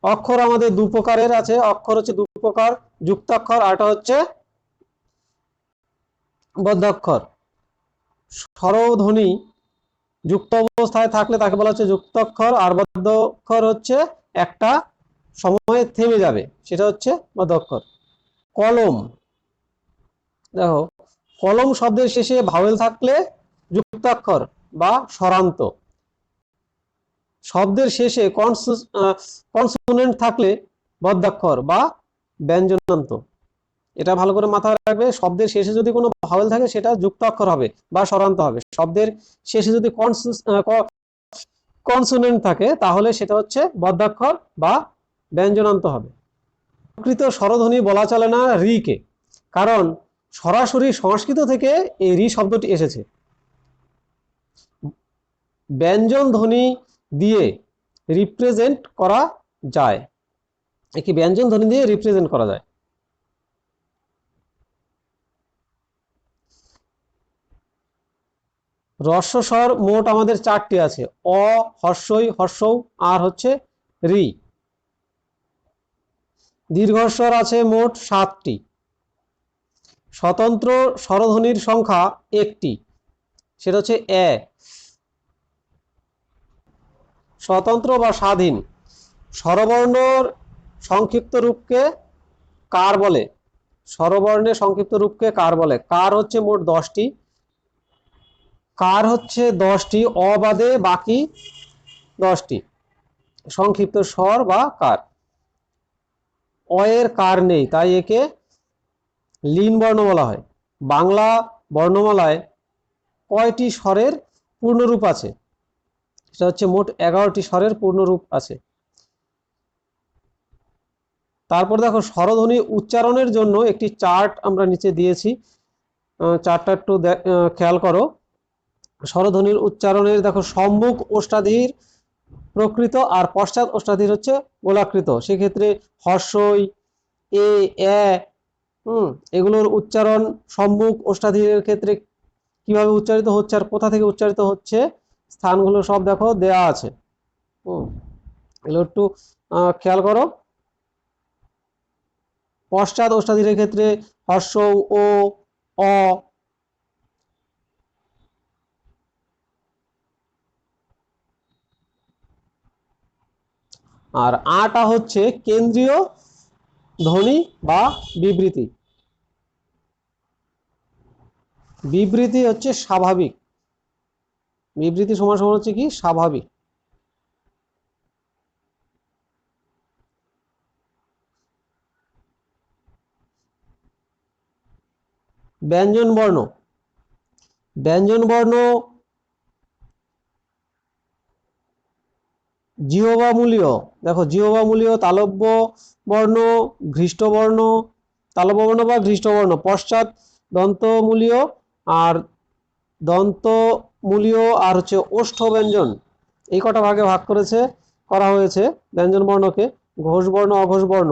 অক্ষর আমাদের দু প্রকারের আছে, অক্ষর হচ্ছে দু প্রকার, যুক্তাক্ষর আরটা হচ্ছে বদ্ধাক্ষর। স্বরধ্বনি যুক্ত অবস্থায় থাকলে তাকে বলা হচ্ছে যুক্তাক্ষর, আর বদ্ধাক্ষর হচ্ছে একটা সময়ে থেমে যাবে, সেটা হচ্ছে বদ্ধাক্ষর। কলম, দেখো কলম শব্দের শেষে ভাওয়েল থাকলে যুক্তাক্ষর বা স্বরান্ত, শব্দের শেষে কনসোনেন্ট থাকলে বদ্ধাক্ষর বা ব্যঞ্জনান্ত। এটা ভালো করে মাথায় রাখবে, শব্দের শেষে যদি কোনো ভাওয়েল থাকে সেটা যুক্তাক্ষর হবে বা স্বরান্ত হবে, শব্দের শেষে যদি কনসোনেন্ট থাকে তাহলে সেটা হচ্ছে বদ্ধাক্ষর বা ব্যঞ্জনান্ত হবে। প্রকৃত স্বরধ্বনি বলা চলে না রি কে, কারণ সরাসরি সংস্কৃত থেকে এই রি শব্দটি এসেছে। ব্যঞ্জন ধ্বনি দিয়ে রিপ্রেজেন্ট করা যায়, একটি ব্যঞ্জন ধ্বনি দিয়ে রিপ্রেজেন্ট করা যায়। হ্রস্বস্বর মোট আমাদের 4টি আছে, অ, হর্ষই, হর্ষৌ আর হচ্ছে রি। দীর্ঘস্বর আছে মোট 7টি। স্বতন্ত্র স্বরধ্বনির সংখ্যা 1টি, সেটা হচ্ছে এ। স্বতন্ত্র বা স্বাধীন স্বরবর্ণর সংক্ষিপ্ত রূপকে কার বলে? স্বরবর্ণের সংক্ষিপ্ত রূপকে কার বলে? কার হচ্ছে মোট 10টি, কার হচ্ছে 10টি, অ বাদে বাকি 10টি সংক্ষিপ্ত স্বর বা কার। অ এর কার নেই, তাই একে লীন বর্ণ বলা হয়। বাংলা বর্ণমালায় কয়টি স্বরের পূর্ণরূপ আছে? সেটা হচ্ছে মোট 11টি স্বরের পূর্ণরূপ আছে। তারপর দেখো স্বরধ্বনি উচ্চারণের জন্য একটি চার্ট আমরা নিচে দিয়েছি, চার্টটা একটু খেয়াল করো। স্বরধ্বনির উচ্চারণের দেখো সম্মুখ ওষ্ঠাধীর প্রকৃত আর পশ্চাৎ ওষ্ঠাধীর হচ্ছে গোলাকৃত। সেক্ষেত্রে হর্ষই, এ, এগুলোর উচ্চারণ সম্মুখ ওষ্ঠাধীরের ক্ষেত্রে কিভাবে উচ্চারিত হচ্ছে আর কোথা থেকে উচ্চারিত হচ্ছে স্থানগুলো সব দেখো দেয়া আছে। এগুলো একটু খেয়াল করো। পশ্চাৎ ওষ্ঠাধীরের ক্ষেত্রে হর্ষ, ও, অ, আর আটা হচ্ছে কেন্দ্রীয় ধ্বনি বা বিবৃতি। বিবৃতি হচ্ছে স্বাভাবিক, বিবৃতি সমান সমান হচ্ছে কি স্বাভাবিক। ব্যঞ্জন বর্ণ, ব্যঞ্জন বর্ণ জিহ্বামূলীয়, দেখো জিহ্বামূলীয় তালব্য বর্ণ, ঘৃষ্ট বর্ণ, তালব্য বর্ণ বা ঘৃষ্ট বর্ণ, পশ্চাৎ দন্তমূলীয় আর দন্তমূলীয় আর হচ্ছে ওষ্ঠ ব্যঞ্জন, এই কটা ভাগে ভাগ করা হয়েছে ব্যঞ্জন বর্ণকে। ঘোষ বর্ণ, অঘোষ বর্ণ,